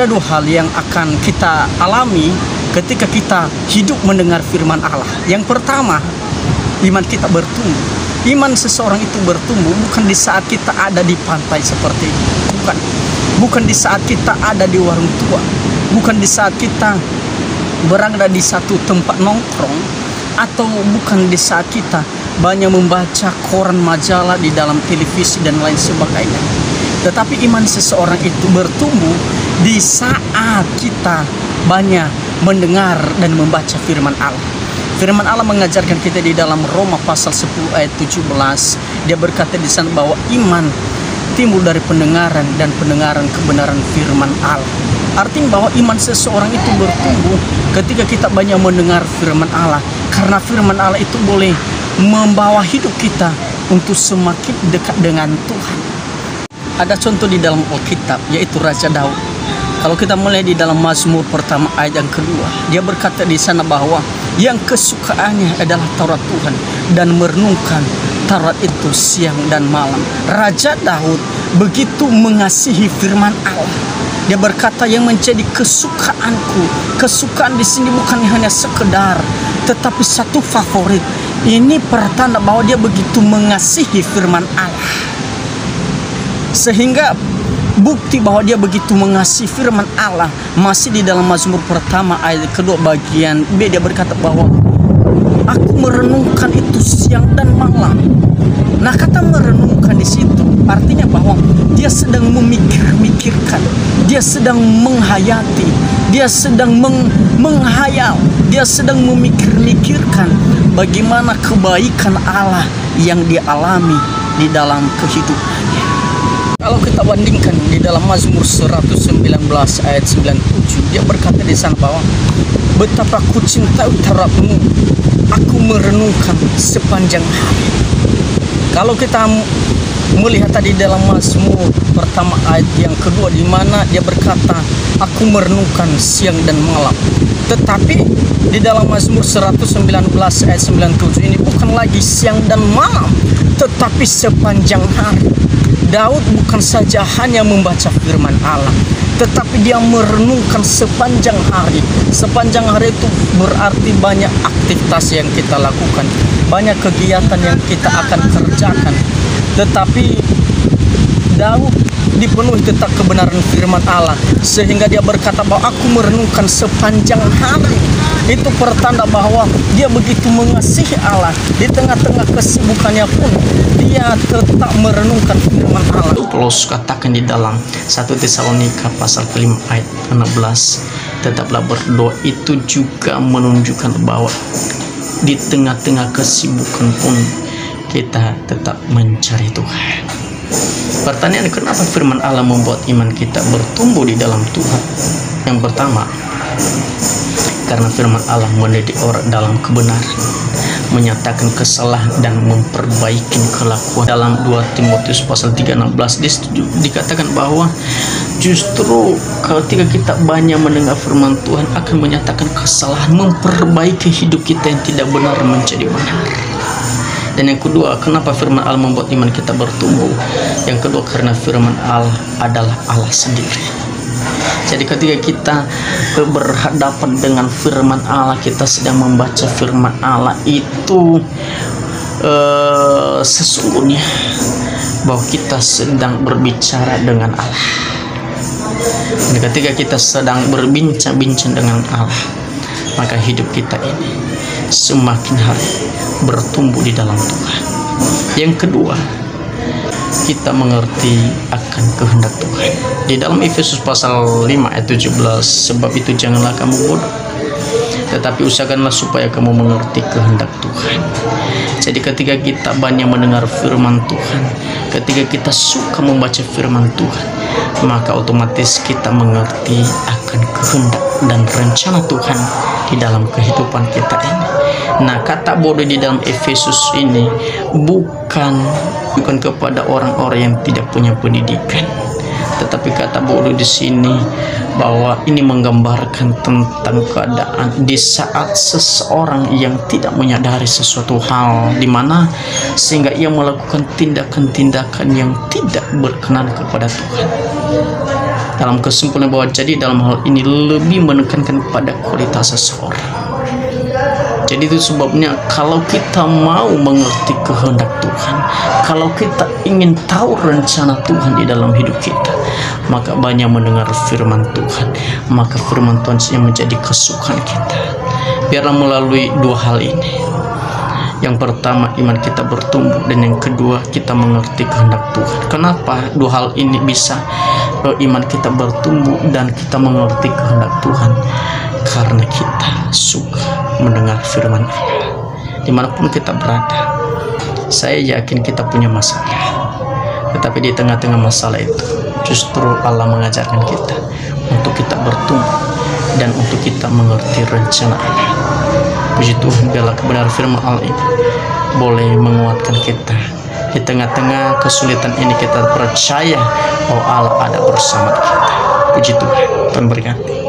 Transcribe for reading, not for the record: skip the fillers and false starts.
ada dua hal yang akan kita alami ketika kita hidup mendengar firman Allah. Yang pertama, iman kita bertumbuh. Iman seseorang itu bertumbuh bukan di saat kita ada di pantai seperti ini. Bukan di saat kita ada di warung tua. Bukan di saat kita berada di satu tempat nongkrong. Atau bukan di saat kita banyak membaca koran, majalah, di dalam televisi dan lain sebagainya. Tetapi iman seseorang itu bertumbuh di saat kita banyak mendengar dan membaca firman Allah. Firman Allah mengajarkan kita di dalam Roma pasal 10 ayat 17. Dia berkata di sana bahwa iman timbul dari pendengaran dan pendengaran kebenaran firman Allah. Artinya bahwa iman seseorang itu bertumbuh ketika kita banyak mendengar firman Allah. Karena firman Allah itu boleh membawa hidup kita untuk semakin dekat dengan Tuhan. Ada contoh di dalam Alkitab, yaitu Raja Daud. Kalau kita mulai di dalam Mazmur pertama ayat yang kedua, dia berkata di sana bahwa yang kesukaannya adalah Taurat Tuhan dan merenungkan Taurat itu siang dan malam. Raja Daud begitu mengasihi firman Allah. Dia berkata yang menjadi kesukaanku. Kesukaan di sini bukan hanya sekedar, tetapi satu favorit. Ini pertanda bahwa dia begitu mengasihi firman Allah. Sehingga bukti bahwa dia begitu mengasihi firman Allah masih di dalam Mazmur pertama ayat kedua bagian B. Dia berkata bahwa aku merenungkan itu siang dan malam. Nah, kata merenungkan di situ artinya bahwa dia sedang memikirkan, dia sedang menghayati, dia sedang menghayal, dia sedang memikirkan bagaimana kebaikan Allah yang dia alami di dalam kehidupannya. Kalau kita bandingkan di dalam Mazmur 119 ayat 97, dia berkata di sana bahwa betapa ku cintai Taurat-Mu, aku merenungkan sepanjang hari. Kalau kita melihat tadi dalam Mazmur pertama ayat yang kedua, di mana dia berkata aku merenungkan siang dan malam. Tetapi di dalam Mazmur 119 ayat 97 ini bukan lagi siang dan malam, tetapi sepanjang hari. Daud bukan saja hanya membaca firman Allah, tetapi dia merenungkan sepanjang hari. Sepanjang hari itu berarti banyak aktivitas yang kita lakukan, banyak kegiatan yang kita akan kerjakan. Tetapi Daud dipenuhi tetap kebenaran firman Allah, sehingga dia berkata bahwa aku merenungkan sepanjang hari. Itu pertanda bahwa dia begitu mengasihi Allah. Di tengah-tengah kesibukannya pun dia tetap merenungkan firman Allah. Paulus katakan di dalam 1 Tesalonika pasal 5 ayat 16, tetaplah berdoa. Itu juga menunjukkan bahwa di tengah-tengah kesibukan pun kita tetap mencari Tuhan. Pertanyaan, kenapa firman Allah membuat iman kita bertumbuh di dalam Tuhan? Yang pertama, karena firman Allah mendidik orang dalam kebenaran, menyatakan kesalahan dan memperbaiki kelakuan. Dalam 2 Timotius pasal 3:16 dikatakan bahwa justru ketika kita banyak mendengar firman Tuhan akan menyatakan kesalahan, memperbaiki hidup kita yang tidak benar menjadi benar. Dan yang kedua, kenapa firman Allah membuat iman kita bertumbuh? Yang kedua, karena firman Allah adalah Allah sendiri. Jadi ketika kita berhadapan dengan firman Allah, kita sedang membaca firman Allah, itu sesungguhnya bahwa kita sedang berbicara dengan Allah. Dan ketika kita sedang berbincang-bincang dengan Allah, maka hidup kita ini semakin hari bertumbuh di dalam Tuhan. Yang kedua, kita mengerti akan kehendak Tuhan. Di dalam Efesus pasal 5 ayat 17, sebab itu janganlah kamu bodoh, tetapi usahakanlah supaya kamu mengerti kehendak Tuhan. Jadi ketika kita banyak mendengar firman Tuhan, ketika kita suka membaca firman Tuhan, maka otomatis kita mengerti akan kehendak dan rencana Tuhan di dalam kehidupan kita ini. Nah, kata bodoh di dalam Efesus ini bukan kepada orang-orang yang tidak punya pendidikan, tetapi kata bodoh di sini bahwa ini menggambarkan tentang keadaan di saat seseorang yang tidak menyadari sesuatu hal, di mana sehingga ia melakukan tindakan-tindakan yang tidak berkenan kepada Tuhan. Dalam kesimpulan bahwa jadi dalam hal ini lebih menekankan pada kualitas seseorang. Jadi itu sebabnya kalau kita mau mengerti kehendak Tuhan, kalau kita ingin tahu rencana Tuhan di dalam hidup kita, maka banyak mendengar firman Tuhan, maka firman Tuhan yang menjadi kesukaan kita. Biarlah melalui dua hal ini. Yang pertama, iman kita bertumbuh, dan yang kedua, kita mengerti kehendak Tuhan. Kenapa dua hal ini bisa iman kita bertumbuh dan kita mengerti kehendak Tuhan? Karena kita suka mendengar firman Allah. Dimanapun kita berada, saya yakin kita punya masalah, tetapi di tengah-tengah masalah itu justru Allah mengajarkan kita untuk kita bertumbuh dan untuk kita mengerti rencana Allah. Puji Tuhan, biarlah kebenaran firman Allah ini boleh menguatkan kita di tengah-tengah kesulitan ini. Kita percaya bahwa Allah ada bersama kita. Puji Tuhan, Tuhan berkati.